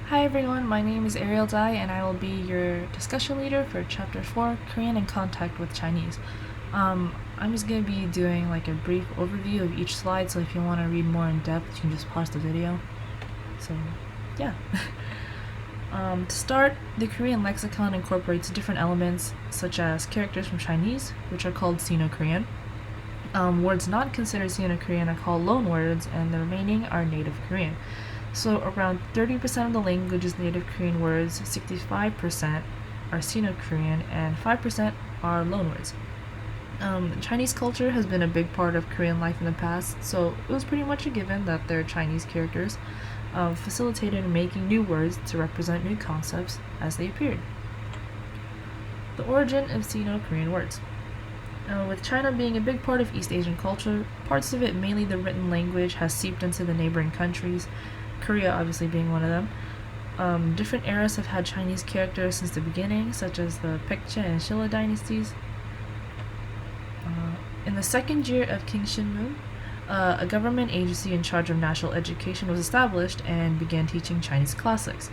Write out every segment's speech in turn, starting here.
Hi everyone, my name is Ariel Dai and I will be your discussion leader for Chapter 4, Korean in Contact with Chinese. I'm just going to be doing like a brief overview of each slide, so if you want to read more in depth, you can just pause the video. So, yeah. To start, the Korean lexicon incorporates different elements, such as characters from Chinese, which are called Sino-Korean. Words not considered Sino-Korean are called loanwords, and the remaining are native Korean. So around 30% of the language's native Korean words, 65% are Sino-Korean, and 5% are loanwords. Chinese culture has been a big part of Korean life in the past, so it was pretty much a given that their Chinese characters facilitated making new words to represent new concepts as they appeared. The origin of Sino-Korean words. With China being a big part of East Asian culture, parts of it, mainly the written language, has seeped into the neighboring countries, Korea obviously being one of them. Different eras have had Chinese characters since the beginning, such as the Baekje and Shilla dynasties. In the second year of King Shinmu, a government agency in charge of national education was established and began teaching Chinese classics.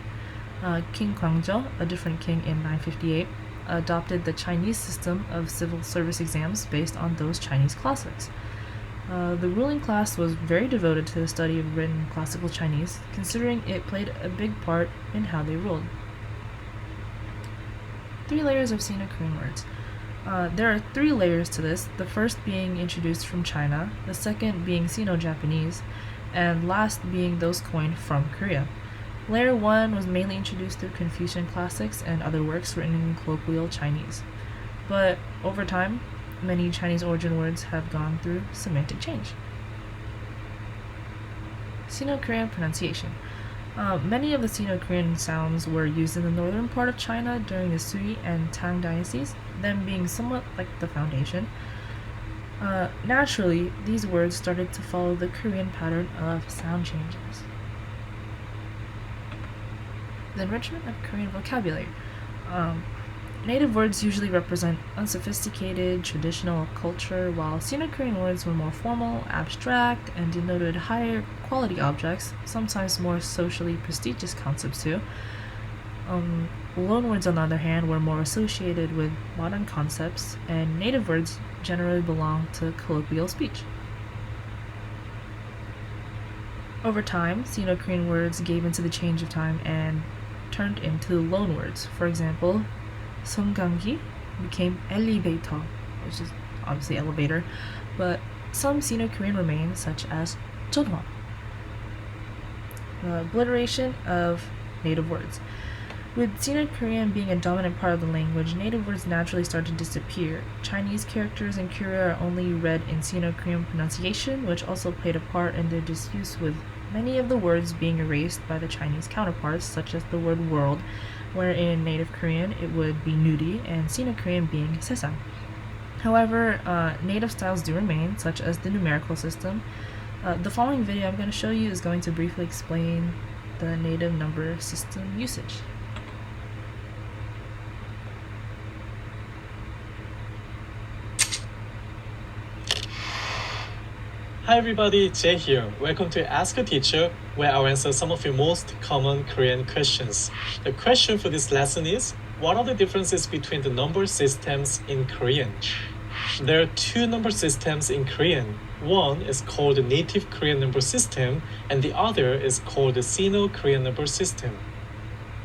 King Gwangjo, a different king in 958, adopted the Chinese system of civil service exams based on those Chinese classics. The ruling class was very devoted to the study of written classical Chinese, considering it played a big part in how they ruled. 3 layers of Sino-Korean words. There are 3 layers to this, the first being introduced from China, the second being Sino-Japanese, and last being those coined from Korea. Layer 1 was mainly introduced through Confucian classics and other works written in colloquial Chinese. But over time, many Chinese origin words have gone through semantic change. Sino-Korean pronunciation. Many of the Sino-Korean sounds were used in the northern part of China during the Sui and Tang dynasties, them being somewhat like the foundation. Naturally, these words started to follow the Korean pattern of sound changes. The enrichment of Korean vocabulary. Native words usually represent unsophisticated, traditional culture, while Sino-Korean words were more formal, abstract, and denoted higher quality objects, sometimes more socially prestigious concepts too. Loanwords, on the other hand, were more associated with modern concepts, and native words generally belong to colloquial speech. Over time, Sino-Korean words gave into the change of time and turned into loanwords. For example, Songgangi became elevator, which is obviously elevator, but some Sino-Korean remain, such as Jeonhwa. Obliteration of native words. With Sino-Korean being a dominant part of the language, native words naturally start to disappear. Chinese characters in Korea are only read in Sino-Korean pronunciation, which also played a part in their disuse, with many of the words being erased by the Chinese counterparts, such as the word world, where in native Korean it would be nudi, and Sino-Korean being sesang. However, native styles do remain, such as the numerical system. The following video I'm going to show you is going to briefly explain the native number system usage. Hi everybody, Jay here. Welcome to Ask a Teacher, where I'll answer some of your most common Korean questions. The question for this lesson is, what are the differences between the number systems in Korean? There are 2 number systems in Korean. One is called the native Korean number system, and the other is called the Sino-Korean number system.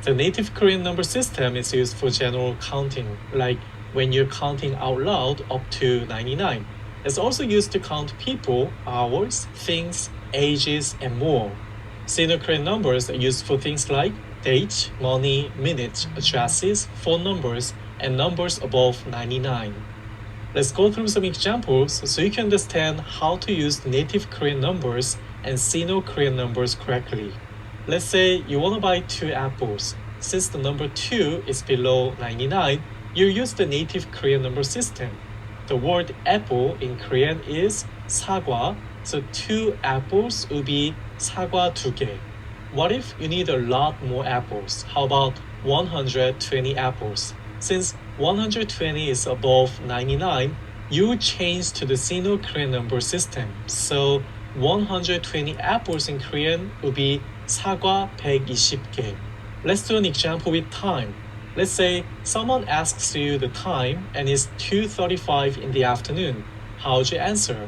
The native Korean number system is used for general counting, like when you're counting out loud up to 99. It's also used to count people, hours, things, ages, and more. Sino-Korean numbers are used for things like dates, money, minutes, addresses, phone numbers, and numbers above 99. Let's go through some examples so you can understand how to use native Korean numbers and Sino-Korean numbers correctly. Let's say you want to buy 2 apples. Since the number 2 is below 99, you use the native Korean number system. The word apple in Korean is 사과, so 2 apples would be 사과 2개. What if you need a lot more apples? How about 120 apples? Since 120 is above 99, you would change to the Sino-Korean number system. So 120 apples in Korean would be 사과 120개. Let's do an example with time. Let's say someone asks you the time and it's 2:35 in the afternoon. How would you answer?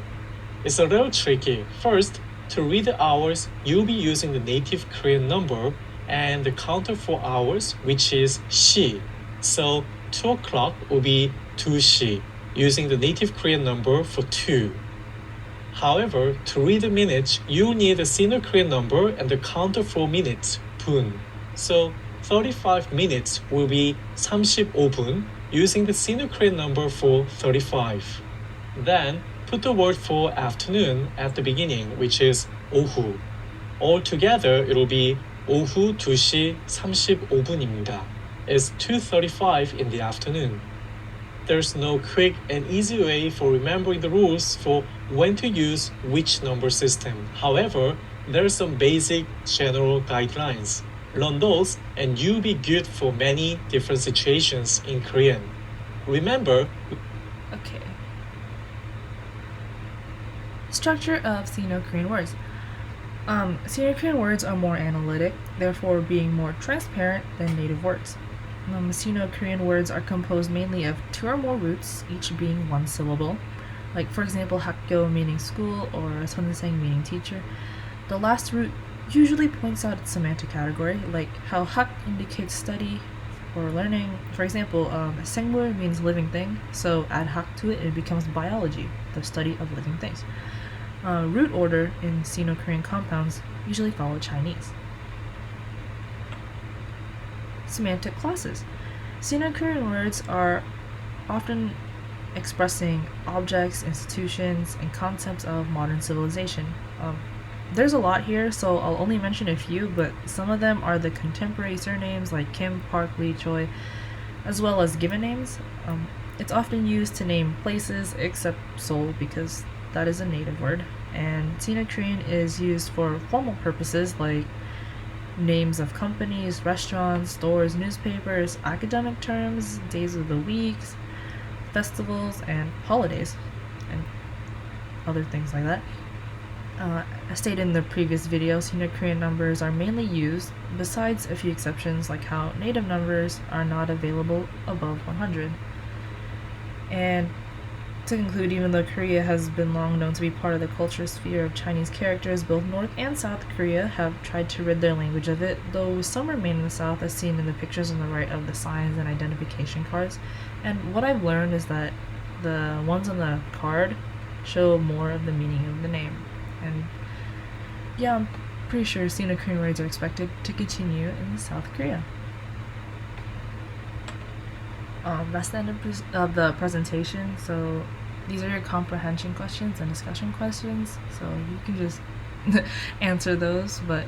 It's a little tricky. First, to read the hours, you'll be using the native Korean number and the counter for hours, which is 시. So 2 o'clock will be 2시, using the native Korean number for 2. However, to read the minutes, you'll need the Sino Korean number and the counter for minutes, 분. So 35 minutes will be 35분, using the Sino Korean number for 35. Then, put the word for afternoon at the beginning, which is 오후. Altogether, it'll be 오후 2시 35분입니다. It's 2:35 in the afternoon. There's no quick and easy way for remembering the rules for when to use which number system. However, there are some basic general guidelines. Learn those and you'll be good for many different situations in Korean. Remember, Okay. Structure of Sino-Korean words. Sino-Korean words are more analytic, therefore being more transparent than native words. Sino-Korean words are composed mainly of 2 or more roots, each being 1 syllable. Like, for example, 학교 meaning school or 선생 meaning teacher. The last root usually points out its semantic category, like how 학 indicates study or learning. For example, 생물 means living thing, so add 학 to it, it becomes biology, the study of living things. Root order in Sino-Korean compounds usually follow Chinese. Semantic classes. Sino-Korean words are often expressing objects, institutions, and concepts of modern civilization. There's a lot here, so I'll only mention a few, but some of them are the contemporary surnames like Kim, Park, Lee, Choi, as well as given names. It's often used to name places, except Seoul, because that is a native word. And Sino-Korean is used for formal purposes like names of companies, restaurants, stores, newspapers, academic terms, days of the weeks, festivals, and holidays, and other things like that. As stated in the previous video, Sino-Korean numbers are mainly used, besides a few exceptions like how native numbers are not available above 100. And to conclude, even though Korea has been long known to be part of the culture sphere of Chinese characters, both North and South Korea have tried to rid their language of it, though some remain in the South as seen in the pictures on the right of the signs and identification cards. And what I've learned is that the ones on the card show more of the meaning of the name. And yeah, I'm pretty sure Sino-Korean words are expected to continue in South Korea. That's the end of the presentation. So these are your comprehension questions and discussion questions. So you can just answer those. But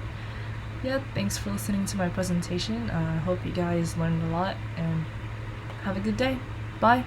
yeah, thanks for listening to my presentation. I hope you guys learned a lot and have a good day. Bye.